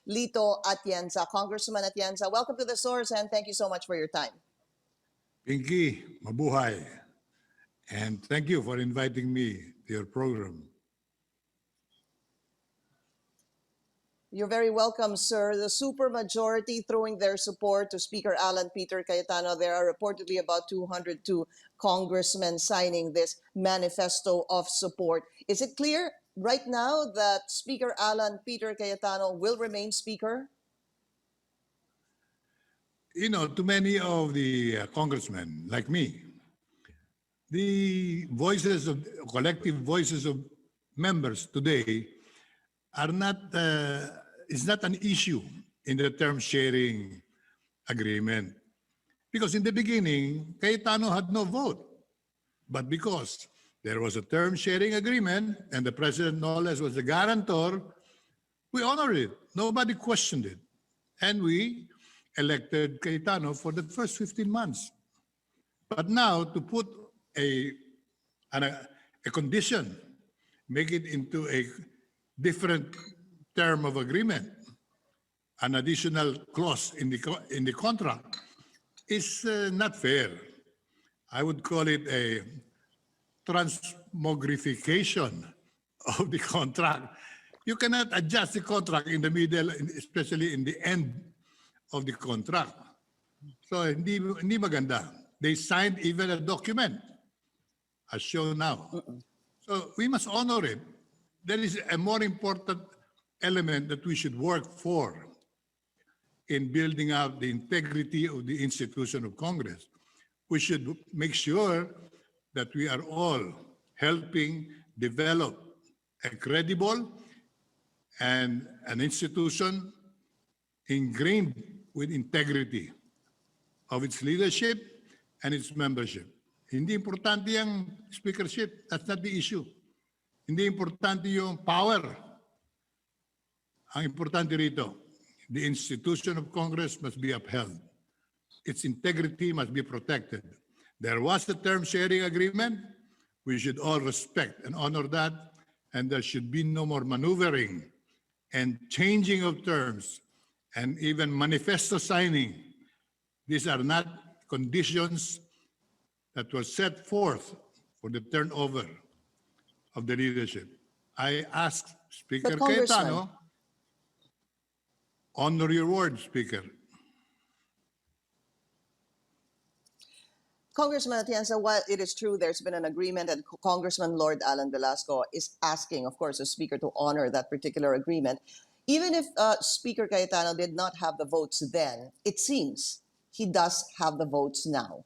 Lito Atienza. Congressman Atienza, welcome to The Source and thank you so much for your time. Pinky, mabuhay. And thank you for inviting me to your program. You're very welcome, sir. The supermajority throwing their support to Speaker Alan Peter Cayetano. There are reportedly about 202 congressmen signing this manifesto of support. Is it clear right now that Speaker Alan Peter Cayetano will remain Speaker? You know, to many of the congressmen like me, the voices of collective voices of members today are not is not an issue in the term sharing agreement, because in the beginning Cayetano had no vote, but because there was a term sharing agreement and the president no less was the guarantor, we honored it. Nobody questioned it, and we elected Cayetano for the first 15 months. But now to put a condition, make it into a different term of agreement, an additional clause in the contract, is not fair. I would call it a transmogrification of the contract. You cannot adjust the contract in the middle, especially in the end of the contract. So hindi maganda. They signed even a document, as shown now. So we must honor it. There is a more important element that we should work for in building up the integrity of the institution of Congress. We should make sure that we are all helping develop a credible and an institution ingrained with integrity of its leadership and its membership. Hindi importante yung speakership. That's not the issue. Hindi importante yung power. Ang importante rito, the institution of Congress must be upheld. Its integrity must be protected. There was a term sharing agreement. We should all respect and honor that. And there should be no more maneuvering and changing of terms and even manifesto signing. These are not conditions that were set forth for the turnover of the leadership. I asked Speaker Cayetano, honor your word, Speaker. Congressman Atienza, while it is true there's been an agreement and Congressman Lord Alan Velasco is asking, of course, the Speaker to honor that particular agreement, even if Speaker Cayetano did not have the votes then, it seems he does have the votes now.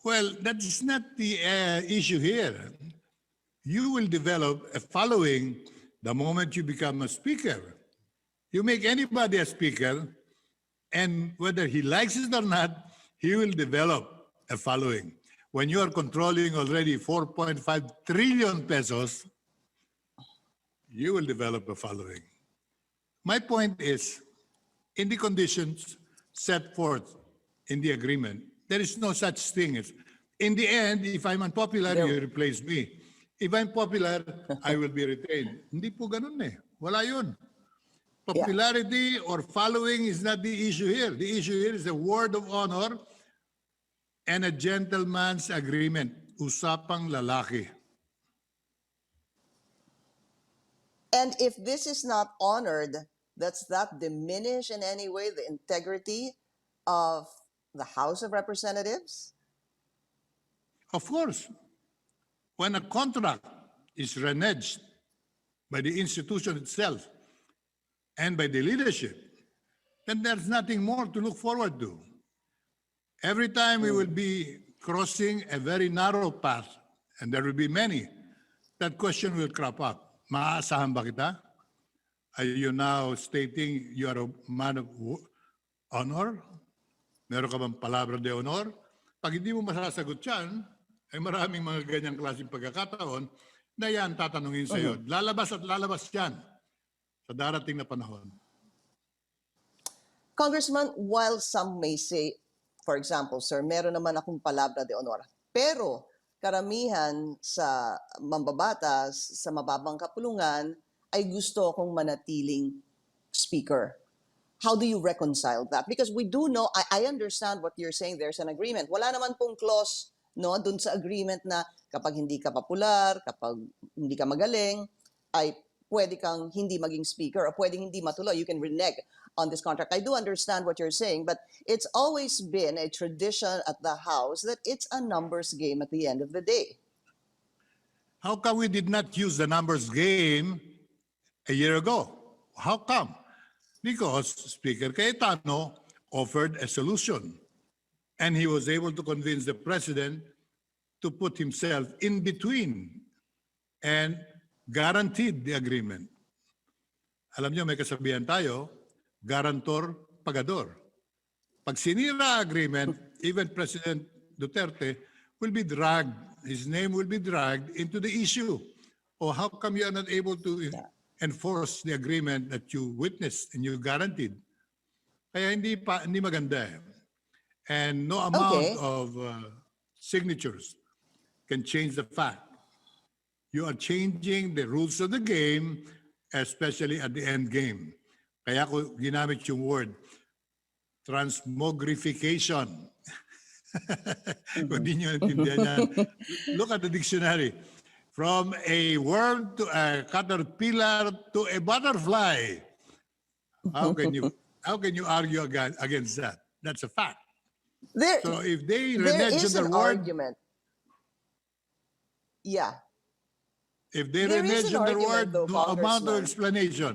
Well, that is not the issue here. You will develop a following the moment you become a speaker. You make anybody a speaker, and whether he likes it or not, he will develop a following. When you are controlling already 4.5 trillion pesos, you will develop a following. My point is, in the conditions set forth in the agreement, there is no such thing as, in the end, if I'm unpopular, you replace me. If I'm popular, I will be retained. Hindi po ganun eh. Wala yun. Popularity or following is not the issue here. The issue here is a word of honor and a gentleman's agreement. Usapang lalaki. And if this is not honored, does that diminish in any way the integrity of the House of Representatives? Of course. When a contract is reneged by the institution itself and by the leadership, then there's nothing more to look forward to. Every time we will be crossing a very narrow path, and there will be many, that question will crop up. Maaasahan ba kita? Are you now stating you are a man of honor? Meron ka bang palabra de honor? Pag hindi mo masasagot yan, ay maraming mga ganyang klaseng pagkakataon na yan tatanungin sa'yo. Lalabas at lalabas yan sa darating na panahon. Congressman, while some may say, for example, sir, meron naman akong palabra de honor, pero karamihan sa mambabatas, sa mababang kapulungan, ay gusto kong manatiling speaker. How do you reconcile that? Because we do know, I understand what you're saying, there's an agreement. Wala naman pong clause no, dun sa agreement na kapag hindi ka popular, kapag hindi ka magaling, ay pwede kang hindi maging speaker o pwedeng hindi matuloy. You can renege on this contract. I do understand what you're saying, but it's always been a tradition at the House that it's a numbers game at the end of the day. How come we did not use the numbers game a year ago? How come? Because Speaker Cayetano offered a solution, and he was able to convince the President to put himself in between and guaranteed the agreement. Alam niyo, may kasabihan tayo, guarantor, pagador. Pag sinira agreement, even President Duterte will be dragged, his name will be dragged into the issue. Oh, how come you are not able to enforce the agreement that you witnessed and you guaranteed? Kaya hindi maganda eh. And no amount of signatures can change the fact. You are changing the rules of the game, especially at the end game. Kaya ko ginamit yung word, transmogrification. Kung di nyo naintindihan yan, look at the dictionary. From a worm to a caterpillar to a butterfly. How can you argue against that? That's a fact. So if they renege on their word, argument. Yeah. If they There is renege an on their word, argument, though, no amount of Congressman. explanation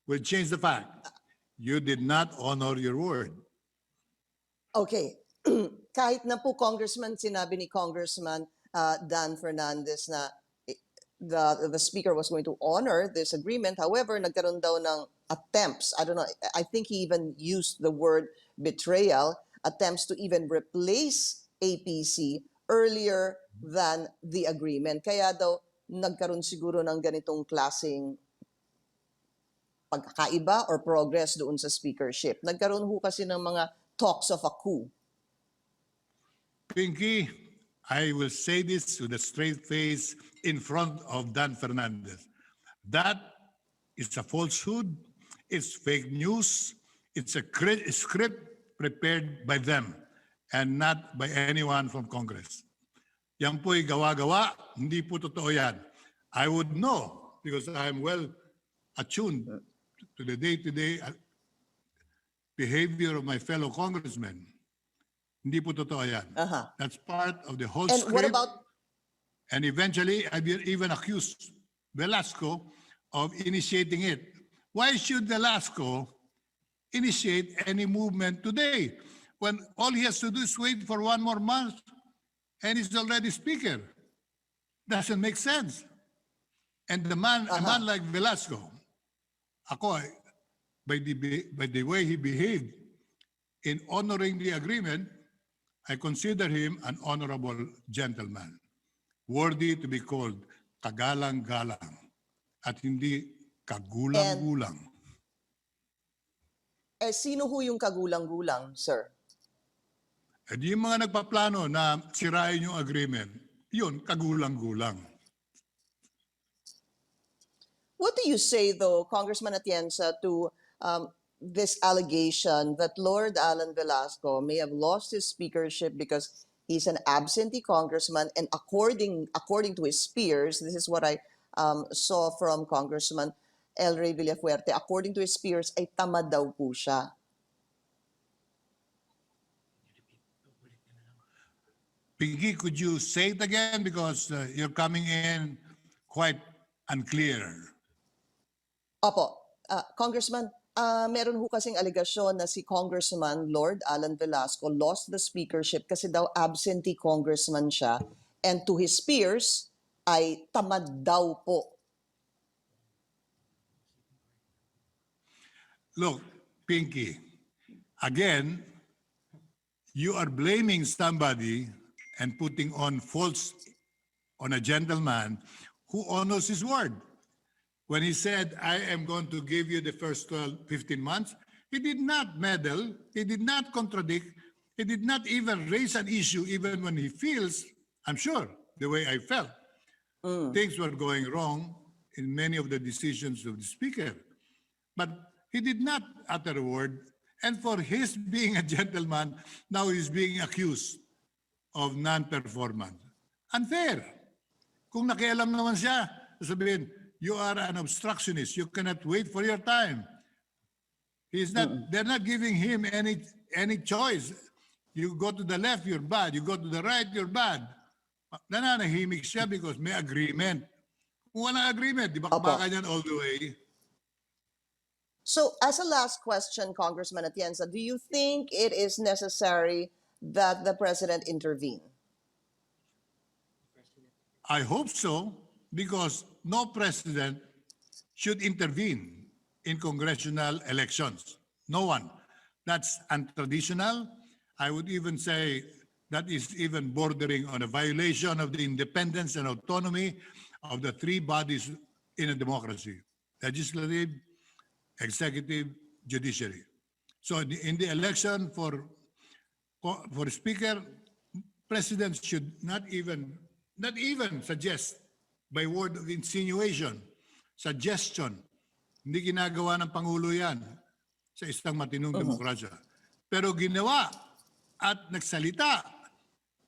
will change the fact. You did not honor your word. Okay. Kahit na po Congressman, sinabi ni Congressman Dan Fernandez na the speaker was going to honor this agreement. However, nagkaroon daw ng attempts. I don't know. I think he even used the word betrayal, attempts to even replace APC earlier than the agreement. Kaya daw nagkaroon siguro ng ganitong klaseng pagkakaiba or progress doon sa speakership. Nagkaroon ho kasi ng mga talks of a coup. Pinky, I will say this with a straight face in front of Dan Fernandez. That is a falsehood. It's fake news. It's a script prepared by them and not by anyone from Congress. Yan po'y gawa-gawa, hindi po totoo yan. I would know because I am well attuned to the day-to-day behavior of my fellow congressmen. Hindi po totoo yan. That's part of the whole And script. what about... And eventually, I even accused Velasco of initiating it. Why should Velasco initiate any movement today when all he has to do is wait for 1 more month and he's already speaker? Doesn't make sense. And a man like Velasco, ako, by the way he behaved in honoring the agreement, I consider him an honorable gentleman, worthy to be called kagalang-galang at hindi kagulang-gulang. Sino ho yung kagulang-gulang, sir? At yung mga nagpaplano na sirain yung agreement, yun, kagulang-gulang. What do you say, though, Congressman Atienza, to this allegation that Lord Alan Velasco may have lost his speakership because he's an absentee congressman, and according to his peers, this is what I saw from Congressman El Rey Villafuerte, according to his peers, ay tamad daw po siya. Pinky, could you say it again because you're coming in quite unclear? Opo, Congressman, meron ho kasing alegasyon na si Congressman Lord Alan Velasco lost the speakership kasi daw absentee congressman siya, and to his peers ay tamad daw po. Look, Pinky, again, you are blaming somebody and putting on faults on a gentleman who honors his word. When he said, I am going to give you the first 12, 15 months, he did not meddle, he did not contradict, he did not even raise an issue even when he feels, I'm sure, the way I felt. Things were going wrong in many of the decisions of the Speaker. But he did not utter a word. And for his being a gentleman, now he's being accused of non-performance. Unfair. Kung nakialam naman siya, sabihin, you are an obstructionist. You cannot wait for your time. He's not. They're not giving him any choice. You go to the left, you're bad. You go to the right, you're bad. Nananahimik siya because may agreement. Kung walang agreement, di ba kumakain yan all the way? So as a last question, Congressman Atienza, do you think it is necessary that the President intervene? I hope so, because no president should intervene in congressional elections. No one. That's untraditional. I would even say that is even bordering on a violation of the independence and autonomy of the three bodies in a democracy: legislative, executive, judiciary. So in the election for speaker, presidents should not even suggest by word of insinuation, suggestion. Hindi ginagawa ng Pangulo yan sa isang matinong demokrasya. Pero ginawa at nagsalita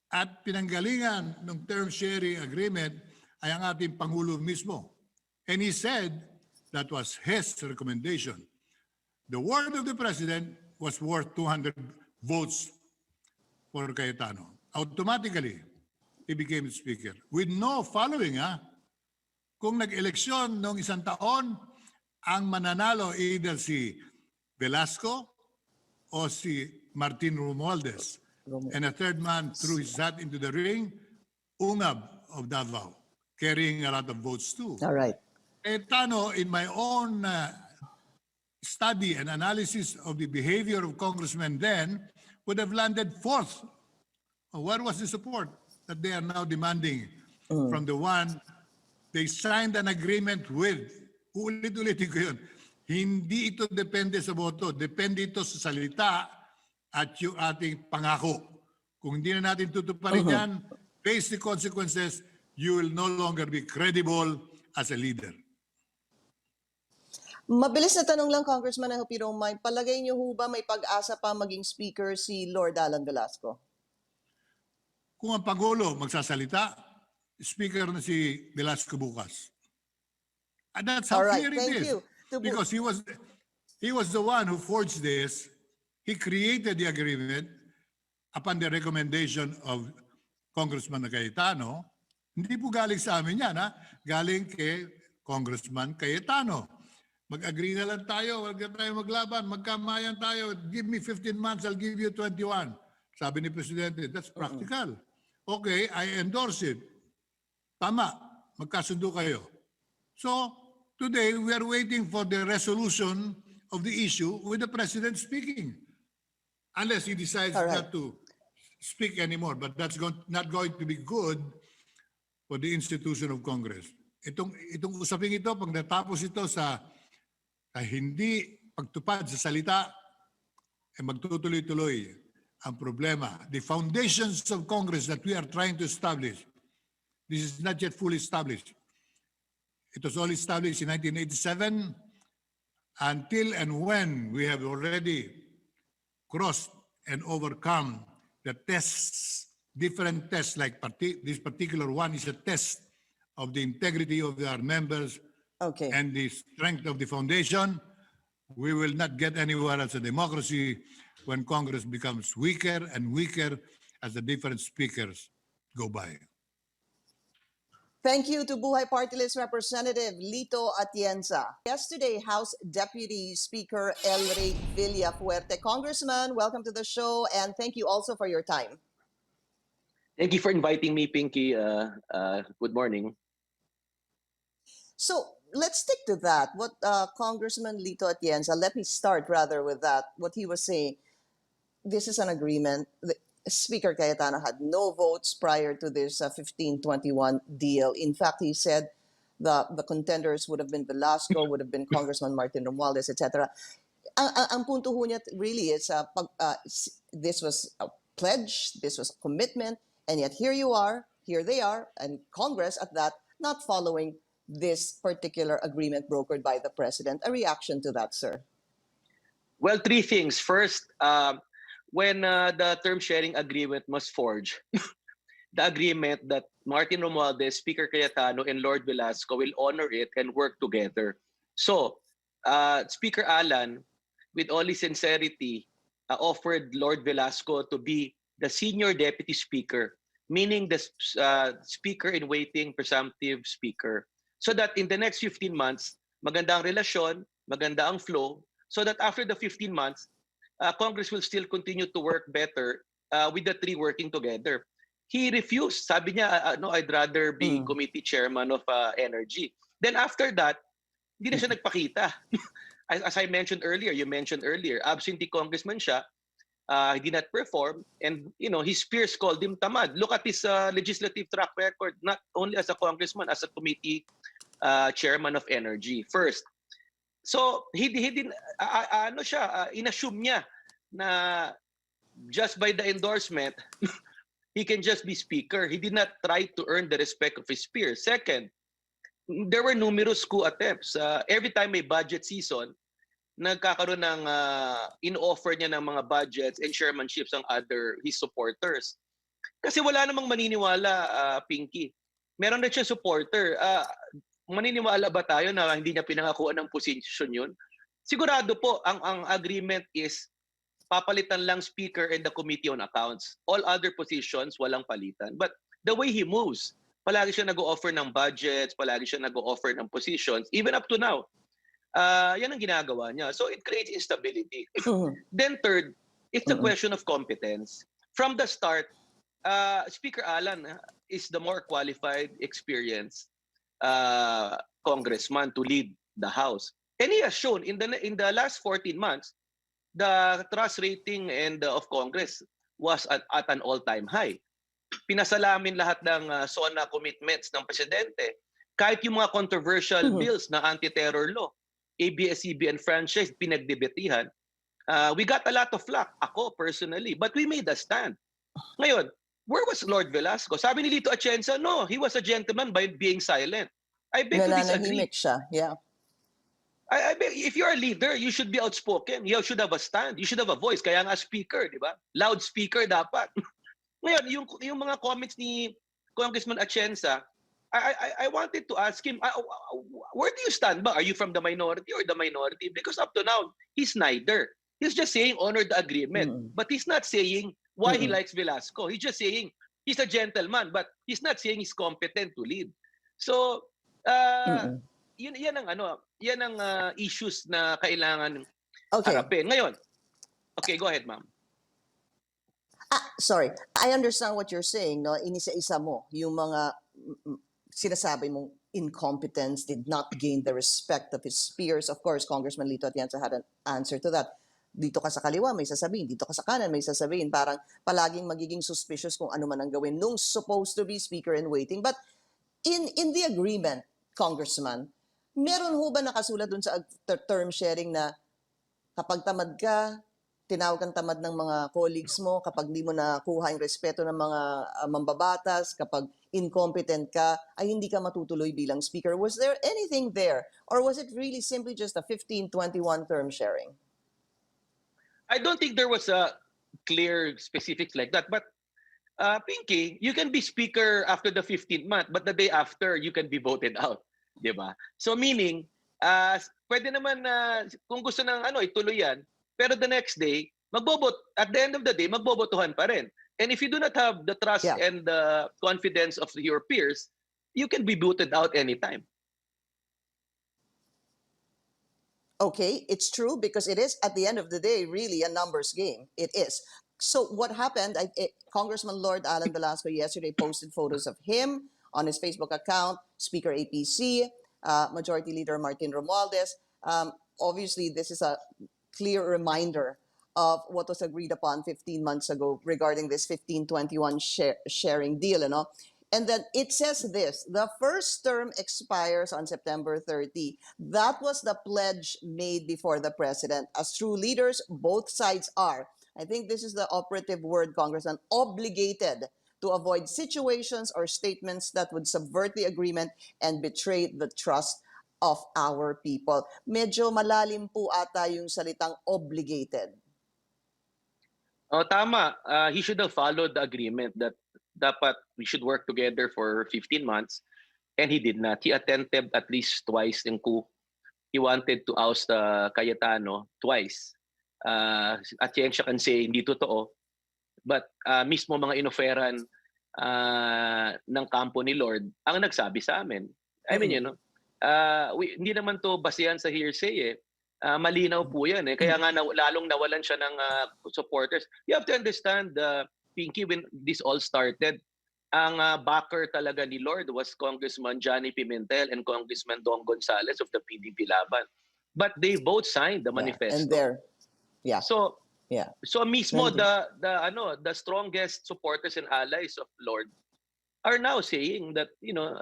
at pinanggalingan ng term sharing agreement ay ang ating Pangulo mismo. And he said that was his recommendation. The word of the President was worth 200 votes for Cayetano. Automatically, he became Speaker. With no following, kung nag-eleksyon noong isang taon, ang mananalo either si Velasco o si Martin Romualdez. And a third man threw his hat into the ring, Ungab of Davao, carrying a lot of votes too. All right. Cayetano, in my own study and analysis of the behavior of congressmen then, would have landed fourth. Where was the support that they are now demanding from the one they signed an agreement with? Ulit-ulitin ko yun. Hindi ito depende sa boto. Depende ito sa salita at yung ating pangako. Kung hindi na natin tutuparin yan, face the consequences, you will no longer be credible as a leader. Mabilis na tanong lang, Congressman, I hope you don't mind. Palagay niyo ho ba may pag-asa pa maging speaker si Lord Alan Velasco? Kung ang Pangulo magsasalita, speaker na si Velasco bukas. And that's how clear it is. Because he was the one who forged this. He created the agreement upon the recommendation of Congressman Cayetano. Hindi po galing sa amin yan, galing kay Congressman Cayetano. Mag-agree na lang tayo, wag na tayo maglaban, magkamayan tayo, give me 15 months, I'll give you 21. Sabi ni Presidente, that's practical. Okay, I endorse it. Tama, magkasundo kayo. So, today, we are waiting for the resolution of the issue with the President speaking. Unless he decides not to speak anymore. But that's not going to be good for the institution of Congress. Itong usaping ito, pag natapos ito sa hindi pagtupad sa salita, magtutuloy-tuloy ang problema. The foundations of Congress that we are trying to establish, this is not yet fully established. It was all established in 1987 until and when we have already crossed and overcome the tests, different tests, like this particular one is a test of the integrity of our members and the strength of the foundation. We will not get anywhere as a democracy when Congress becomes weaker and weaker as the different speakers go by. Thank you to Buhay Party List Representative Lito Atienza. Yesterday, House Deputy Speaker El Rey Villafuerte. Congressman, welcome to the show, and thank you also for your time. Thank you for inviting me, Pinky. Good morning. So let's stick to that. What Congressman Lito Atienza, let me start rather with that. What he was saying, this is an agreement. Speaker Cayetano had no votes prior to this 1521 deal. In fact, he said the contenders would have been Velasco, would have been Congressman Martin Romualdez, etc. Ang punto ho niya really is this was a pledge, this was a commitment, and yet here you are, here they are, and Congress at that, not following this particular agreement brokered by the President. A reaction to that, sir? Well, three things. First, when the term sharing agreement was forged, the agreement that Martin Romualdez, Speaker Cayetano, and Lord Velasco will honor it and work together. So, Speaker Alan, with all his sincerity, offered Lord Velasco to be the senior deputy speaker, meaning the speaker-in-waiting presumptive speaker, so that in the next 15 months, maganda ang relasyon, maganda ang flow, so that after the 15 months, Congress will still continue to work better with the three working together. He refused. Sabi niya, no, I'd rather be committee chairman of energy. Then after that, hindi na siya nagpakita. As I mentioned earlier, you mentioned earlier, absentee congressman siya, he did not perform, and his peers called him tamad. Look at his legislative track record, not only as a congressman, as a committee chairman of energy. First, so he didn't, inassume niya na just by the endorsement, he can just be speaker. He did not try to earn the respect of his peers. Second, there were numerous coup attempts. Every time may budget season, nagkakaroon ng in-offer niya ng mga budgets and chairmanships ang his supporters. Kasi wala namang maniniwala, Pinky. Meron na siya supporter. Maniniwala ba tayo na hindi niya pinangakuan ng posisyon yun? Sigurado po, ang agreement is papalitan lang speaker and the committee on accounts. All other positions, walang palitan. But the way he moves, palagi siya nag-o-offer ng budgets, palagi siya nag-o-offer ng positions, even up to now. Yan ang ginagawa niya. So it creates instability. Then third, it's a question of competence. From the start, Speaker Alan is the more qualified, experienced congressman to lead the House. And he has shown in the last 14 months, the trust rating of Congress was at an all-time high. Pinasalamin lahat ng SONA commitments ng Presidente. Kahit yung mga controversial bills na anti-terror law, ABS-CBN franchise, pinagdebatihan, we got a lot of flack, ako personally, but we made a stand. Ngayon, where was Lord Velasco? Sabi ni Lito Atienza, no, he was a gentleman by being silent. I beg to disagree. Nananahimik siya, yeah. I beg, if you're a leader, you should be outspoken. You should have a stand. You should have a voice. Kaya nga speaker, di ba? Loudspeaker dapat. Ngayon, yung mga comments ni Congressman Atienza, I wanted to ask him, where do you stand ba? Are you from the minority or the minority? Because up to now, he's neither. He's just saying honor the agreement. But he's not saying why he likes Velasco. He's just saying he's a gentleman, but he's not saying he's competent to lead. So, yan ang issues na kailangan harapin. Ngayon, okay, go ahead, ma'am. Sorry, I understand what you're saying, no? Inisa-isa mo yung mga sinasabi mong incompetence, did not gain the respect of his peers. Of course, Congressman Lito Atienza had an answer to that. Dito ka sa kaliwa, may sasabihin. Dito ka sa kanan, may sasabihin. Parang palaging magiging suspicious kung ano man ang gawin nung supposed to be speaker in waiting. But in the agreement, Congressman, meron ho ba nakasulat dun sa term sharing na kapag tamad ka, tinawag kang tamad ng mga colleagues mo, kapag di mo nakuha yung respeto ng mga mambabatas, kapag incompetent ka, ay hindi ka matutuloy bilang speaker. Was there anything there? Or was it really simply just a 15-21 term sharing? I don't think there was a clear specifics like that. But Pinky, you can be speaker after the 15th month, but the day after, you can be voted out. Diba? So meaning, pwede naman kung gusto ng ituloy yan, pero the next day, at the end of the day, magbobotohan pa rin. And if you do not have the trust and the confidence of your peers, you can be voted out anytime. Okay, it's true because it is, at the end of the day, really a numbers game. It is. So what happened, Congressman Lord Alan Velasco yesterday posted photos of him on his Facebook account, Speaker APC, Majority Leader Martin Romualdez. Obviously, this is a clear reminder of what was agreed upon 15 months ago regarding this 15-21 sharing deal. And then it says this, the first term expires on September 30. That was the pledge made before the president. As true leaders, both sides are, I think this is the operative word, Congressman, obligated to avoid situations or statements that would subvert the agreement and betray the trust of our people. Medyo malalim po ata yung salitang obligated. Oh, tama. He should have followed the agreement that dapat we should work together for 15 months, and he did not. He attempted at least twice in coup. He wanted to oust Cayetano twice. Atienza can say hindi totoo, but mismo mga inoferan ng kampo ni Lord ang nagsabi sa amin. I mean, you know, hindi naman to basehan sa hearsay eh. Malinaw po yan eh. Kaya nga lalong nawalan siya ng supporters. You have to understand, Pinky, when this all started, ang backer talaga ni Lord was Congressman Johnny Pimentel and Congressman Don Gonzales of the PDP Laban. But they both signed the manifesto. And there, So mismo Nandun. the strongest supporters and allies of Lord are now saying that, you know,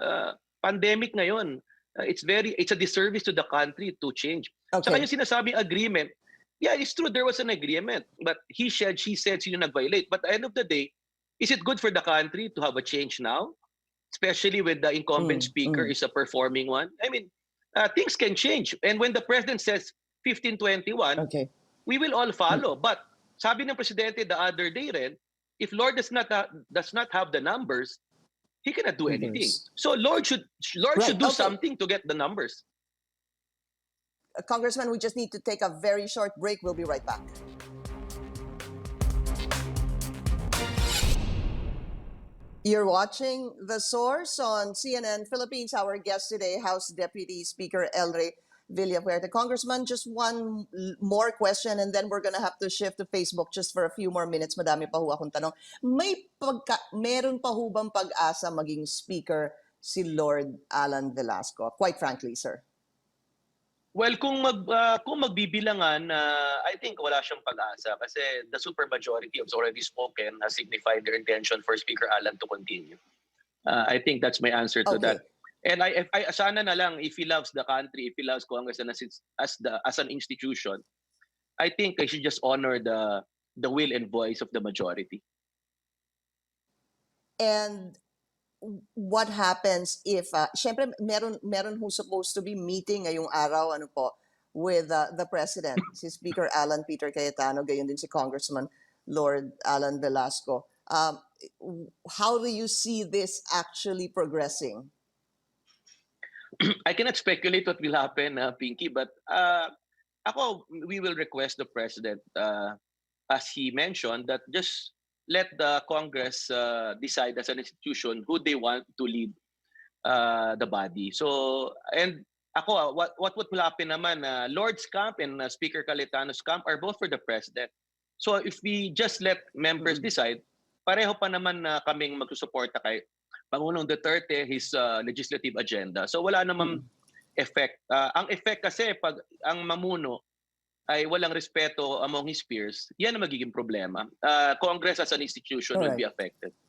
pandemic ngayon, it's a disservice to the country to change. Saka yung sinasabing agreement, yeah, it's true there was an agreement, but he said, she said, sino nag-violate. But at the end of the day, is it good for the country to have a change now? Especially when the incumbent speaker is a performing one? I mean, things can change. And when the president says 1521, we will all follow. But sabi ng presidente the other day rin, if Lord does not have the numbers, he cannot do anything. So Lord should do something to get the numbers. Congressman, we just need to take a very short break. We'll be right back. You're watching The Source on CNN Philippines. Our guest today, House Deputy Speaker Elray Villafuerte. Congressman, just one more question and then we're gonna have to shift to Facebook just for a few more minutes. Madami pa ho akong tanong. Meron pa ho bang pag-asa maging speaker si Lord Alan Velasco? Quite frankly, sir. Well, kung magbibilangan, I think wala siyang pag-asa kasi the supermajority has already spoken, has signified their intention for Speaker Alan to continue. I think that's my answer to that. And I sana na lang, if he loves the country, if he loves Congress as an institution, I think I should just honor the will and voice of the majority. And what happens if, syempre meron who's supposed to be meeting ngayong araw, ano po, with the President, si Speaker Alan Peter Cayetano, gayon din si Congressman Lord Alan Velasco. How do you see this actually progressing? I cannot speculate what will happen, Pinky, but we will request the President, as he mentioned, that just let the Congress decide as an institution who they want to lead the body. So, and what will happen naman, Lord's camp and Speaker Cayetano's camp are both for the President. So if we just let members decide, pareho pa naman kaming magsusuporta kay Pangulong Duterte, his legislative agenda. So wala namang effect. Ang effect kasi pag ang mamuno ay walang respeto among his peers, yan ang magiging problema. Congress as an institution will be affected.